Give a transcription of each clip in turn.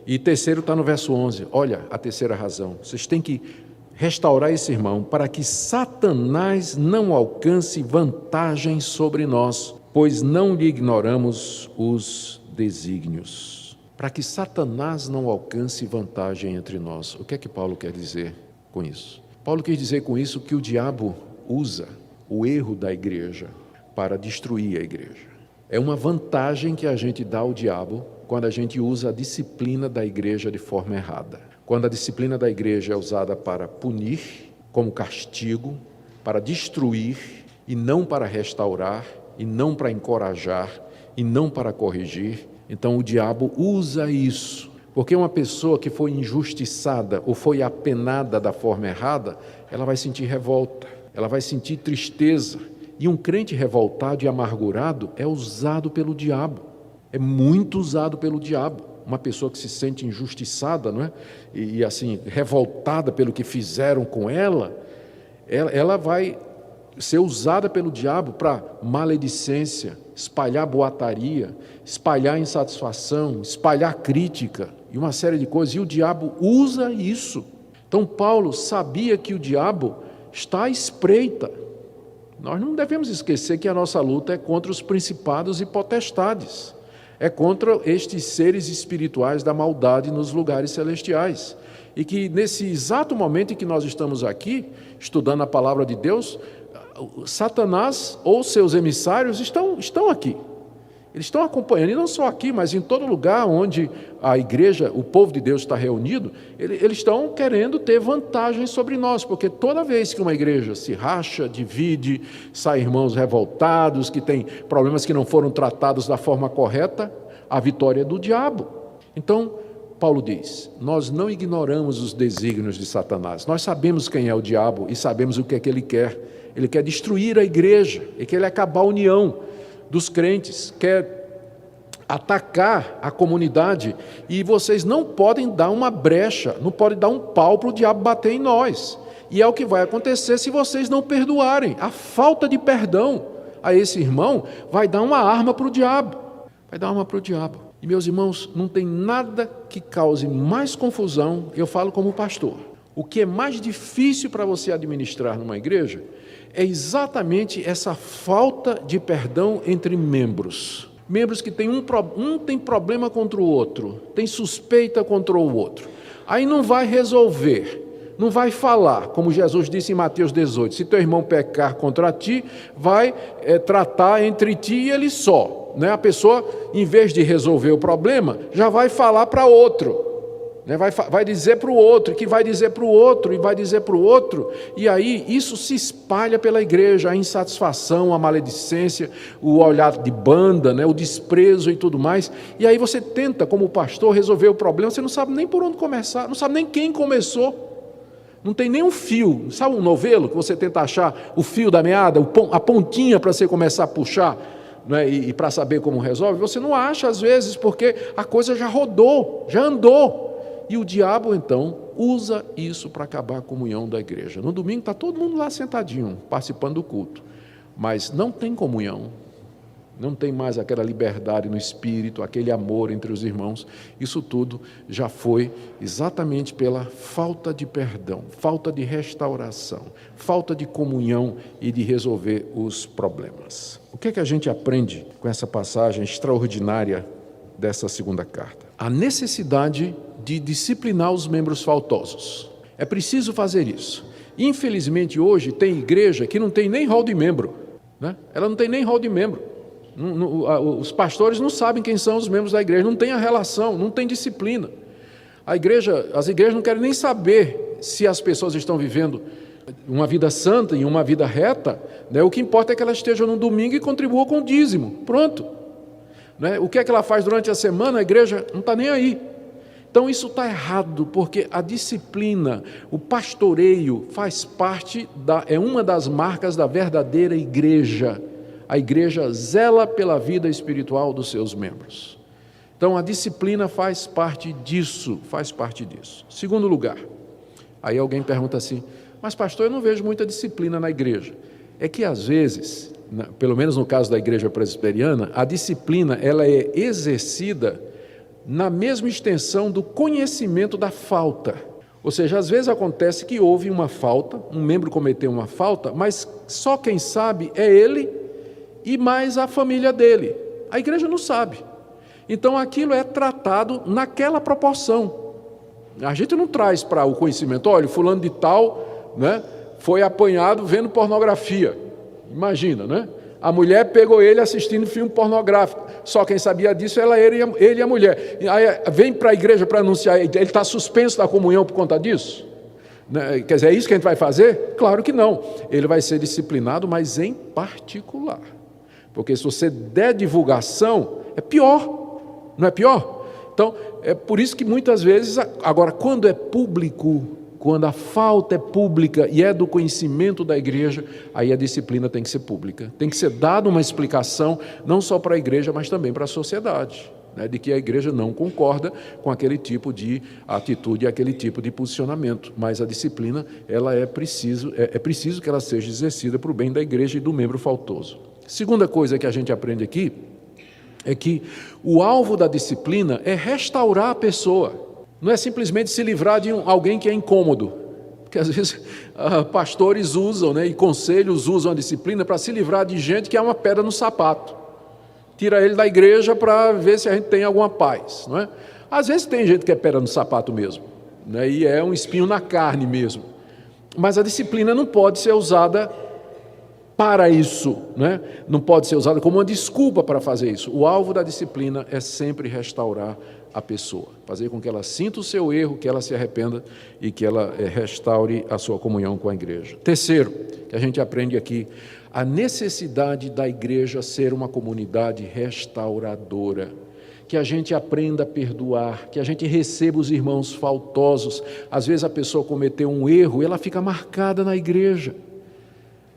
E terceiro está no verso 11. Olha a terceira razão. Vocês têm que restaurar esse irmão para que Satanás não alcance vantagem sobre nós, pois não lhe ignoramos os desígnios. Para que Satanás não alcance vantagem entre nós. O que é que Paulo quer dizer com isso? Paulo quer dizer com isso que o diabo usa o erro da igreja para destruir a igreja. É uma vantagem que a gente dá ao diabo quando a gente usa a disciplina da igreja de forma errada. Quando a disciplina da igreja é usada para punir, como castigo, para destruir, e não para restaurar, e não para encorajar, e não para corrigir, então o diabo usa isso. Porque uma pessoa que foi injustiçada ou foi apenada da forma errada, ela vai sentir revolta, ela vai sentir tristeza. E um crente revoltado e amargurado é usado pelo diabo, é muito usado pelo diabo. Uma pessoa que se sente injustiçada, não é? E assim, revoltada pelo que fizeram com ela, ela vai ser usada pelo diabo para maledicência, espalhar boataria, espalhar insatisfação, espalhar crítica e uma série de coisas. E o diabo usa isso. Então Paulo sabia que o diabo está à espreita. Nós não devemos esquecer que a nossa luta é contra os principados e potestades. É contra estes seres espirituais da maldade nos lugares celestiais. E que nesse exato momento em que nós estamos aqui, estudando a palavra de Deus, Satanás ou seus emissários estão aqui. Eles estão acompanhando, e não só aqui, mas em todo lugar onde a igreja, o povo de Deus está reunido, eles estão querendo ter vantagem sobre nós, porque toda vez que uma igreja se racha, divide, saem irmãos revoltados, que têm problemas que não foram tratados da forma correta, a vitória é do diabo. Então, Paulo diz, nós não ignoramos os desígnios de Satanás, nós sabemos quem é o diabo e sabemos o que é que ele quer destruir a igreja, ele quer acabar a união dos crentes, quer atacar a comunidade, e vocês não podem dar uma brecha, não podem dar um pau para o diabo bater em nós, e é o que vai acontecer se vocês não perdoarem. A falta de perdão a esse irmão vai dar uma arma para o diabo, e meus irmãos, não tem nada que cause mais confusão, eu falo como pastor, o que é mais difícil para você administrar numa igreja é exatamente essa falta de perdão entre membros. Membros que tem um tem problema contra o outro, tem suspeita contra o outro. Aí não vai resolver, não vai falar, como Jesus disse em Mateus 18, se teu irmão pecar contra ti, vai tratar entre ti e ele só. Né? A pessoa, em vez de resolver o problema, já vai falar para outro. Vai dizer para o outro, que vai dizer para o outro, e vai dizer para o outro, e aí isso se espalha pela igreja, a insatisfação, a maledicência, o olhar de banda, o desprezo e tudo mais, e aí você tenta, como pastor, resolver o problema, você não sabe nem por onde começar, não sabe nem quem começou, não tem nem um fio, sabe um novelo, que você tenta achar o fio da meada, a pontinha para você começar a puxar, e para saber como resolve, você não acha às vezes, porque a coisa já rodou, já andou. E o diabo, então, usa isso para acabar a comunhão da igreja. No domingo está todo mundo lá sentadinho, participando do culto. Mas não tem comunhão, não tem mais aquela liberdade no espírito, aquele amor entre os irmãos. Isso tudo já foi exatamente pela falta de perdão, falta de restauração, falta de comunhão e de resolver os problemas. O que é que a gente aprende com essa passagem extraordinária dessa segunda carta? A necessidade de disciplinar os membros faltosos. É preciso fazer isso. Infelizmente, hoje, tem igreja que não tem nem rol de membro. Ela não tem nem rol de membro. Os pastores não sabem quem são os membros da igreja, não tem a relação, não tem disciplina. As igrejas não querem nem saber se as pessoas estão vivendo uma vida santa e uma vida reta. O que importa é que elas estejam no domingo e contribuam com o dízimo. Pronto. O que é que ela faz durante a semana? A igreja não está nem aí. Então isso está errado, porque a disciplina, o pastoreio faz parte, é uma das marcas da verdadeira igreja. A igreja zela pela vida espiritual dos seus membros. Então a disciplina faz parte disso. Segundo lugar, aí alguém pergunta assim, mas pastor, eu não vejo muita disciplina na igreja. É que às vezes, pelo menos no caso da igreja presbiteriana, a disciplina ela é exercida na mesma extensão do conhecimento da falta. Ou seja, às vezes acontece que houve uma falta, um membro cometeu uma falta, mas só quem sabe é ele e mais a família dele. A igreja não sabe. Então aquilo é tratado naquela proporção. A gente não traz para o conhecimento, olha, fulano de tal, né, foi apanhado vendo pornografia. Imagina, né? A mulher pegou ele assistindo filme pornográfico. Só quem sabia disso era ele e a mulher. Aí vem para a igreja para anunciar, ele está suspenso da comunhão por conta disso? Quer dizer, é isso que a gente vai fazer? Claro que não. Ele vai ser disciplinado, mas em particular. Porque se você der divulgação, é pior. Não é pior? Então, é por isso que muitas vezes, agora, quando é público, quando a falta é pública e é do conhecimento da igreja, aí a disciplina tem que ser pública. Tem que ser dada uma explicação, não só para a igreja, mas também para a sociedade, né, de que a igreja não concorda com aquele tipo de atitude, aquele tipo de posicionamento. Mas a disciplina, ela é preciso que ela seja exercida para o bem da igreja e do membro faltoso. Segunda coisa que a gente aprende aqui é que o alvo da disciplina é restaurar a pessoa. Não é simplesmente se livrar de alguém que é incômodo, porque às vezes pastores usam, né, e conselhos usam a disciplina para se livrar de gente que é uma pedra no sapato. Tira ele da igreja para ver se a gente tem alguma paz, não é? Às vezes tem gente que é pedra no sapato mesmo, né, e é um espinho na carne mesmo. Mas a disciplina não pode ser usada para isso, né? Não pode ser usada como uma desculpa para fazer isso. O alvo da disciplina é sempre restaurar a pessoa, fazer com que ela sinta o seu erro, que ela se arrependa e que ela restaure a sua comunhão com a igreja. Terceiro, que a gente aprende aqui, a necessidade da igreja ser uma comunidade restauradora, que a gente aprenda a perdoar, que a gente receba os irmãos faltosos. Às vezes a pessoa cometeu um erro e ela fica marcada na igreja.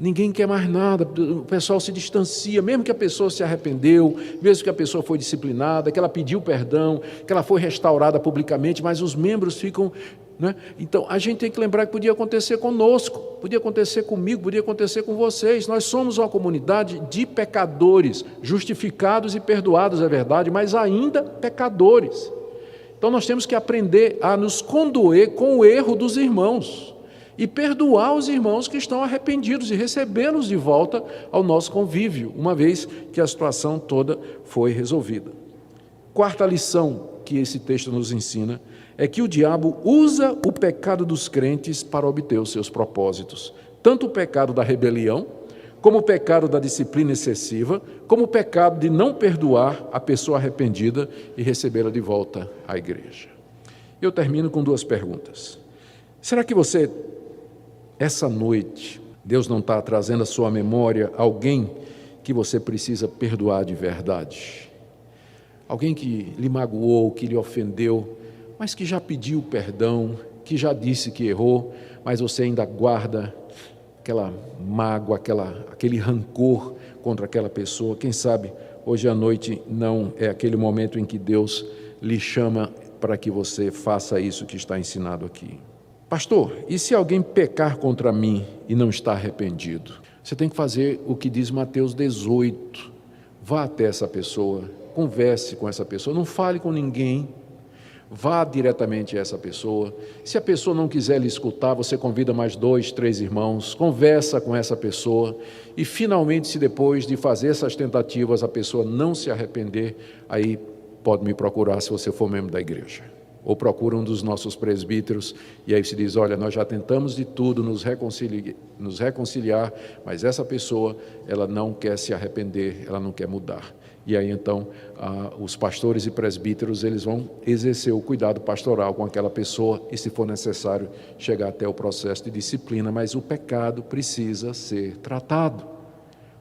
Ninguém quer mais nada, o pessoal se distancia, mesmo que a pessoa se arrependeu, mesmo que a pessoa foi disciplinada, que ela pediu perdão, que ela foi restaurada publicamente, mas os membros ficam, né? Então, a gente tem que lembrar que podia acontecer conosco, podia acontecer comigo, podia acontecer com vocês. Nós somos uma comunidade de pecadores, justificados e perdoados, é verdade, mas ainda pecadores. Então, nós temos que aprender a nos condoer com o erro dos irmãos e perdoar os irmãos que estão arrependidos e recebê-los de volta ao nosso convívio, uma vez que a situação toda foi resolvida. Quarta lição que esse texto nos ensina é que o diabo usa o pecado dos crentes para obter os seus propósitos, tanto o pecado da rebelião, como o pecado da disciplina excessiva, como o pecado de não perdoar a pessoa arrependida e recebê-la de volta à igreja. Eu termino com duas perguntas. Será que você, essa noite, Deus não está trazendo à sua memória alguém que você precisa perdoar de verdade? Alguém que lhe magoou, que lhe ofendeu, mas que já pediu perdão, que já disse que errou, mas você ainda guarda aquela mágoa, aquele rancor contra aquela pessoa. Quem sabe hoje à noite não é aquele momento em que Deus lhe chama para que você faça isso que está ensinado aqui. Pastor, e se alguém pecar contra mim e não está arrependido? Você tem que fazer o que diz Mateus 18. Vá até essa pessoa, converse com essa pessoa, não fale com ninguém, vá diretamente a essa pessoa. Se a pessoa não quiser lhe escutar, você convida mais 2, 3 irmãos, conversa com essa pessoa e finalmente, se depois de fazer essas tentativas a pessoa não se arrepender, aí pode me procurar se você for membro da igreja. Ou procura um dos nossos presbíteros, e aí se diz, olha, nós já tentamos de tudo nos reconciliar, mas essa pessoa, ela não quer se arrepender, ela não quer mudar. E aí então, os pastores e presbíteros, eles vão exercer o cuidado pastoral com aquela pessoa, e se for necessário, chegar até o processo de disciplina, mas o pecado precisa ser tratado.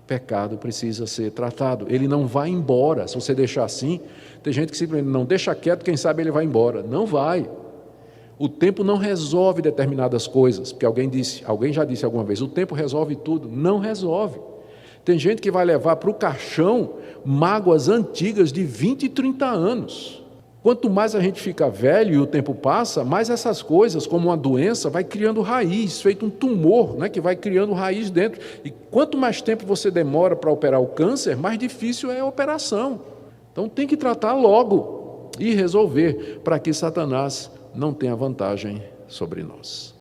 O pecado precisa ser tratado, ele não vai embora, se você deixar assim. Tem gente que simplesmente não deixa quieto, quem sabe ele vai embora. Não vai. O tempo não resolve determinadas coisas, porque alguém já disse alguma vez, o tempo resolve tudo. Não resolve. Tem gente que vai levar para o caixão mágoas antigas de 20 e 30 anos. Quanto mais a gente fica velho e o tempo passa, mais essas coisas, como uma doença, vai criando raiz, feito um tumor, né, que vai criando raiz dentro. E quanto mais tempo você demora para operar o câncer, mais difícil é a operação. Então tem que tratar logo. e resolver para que Satanás não tenha vantagem sobre nós.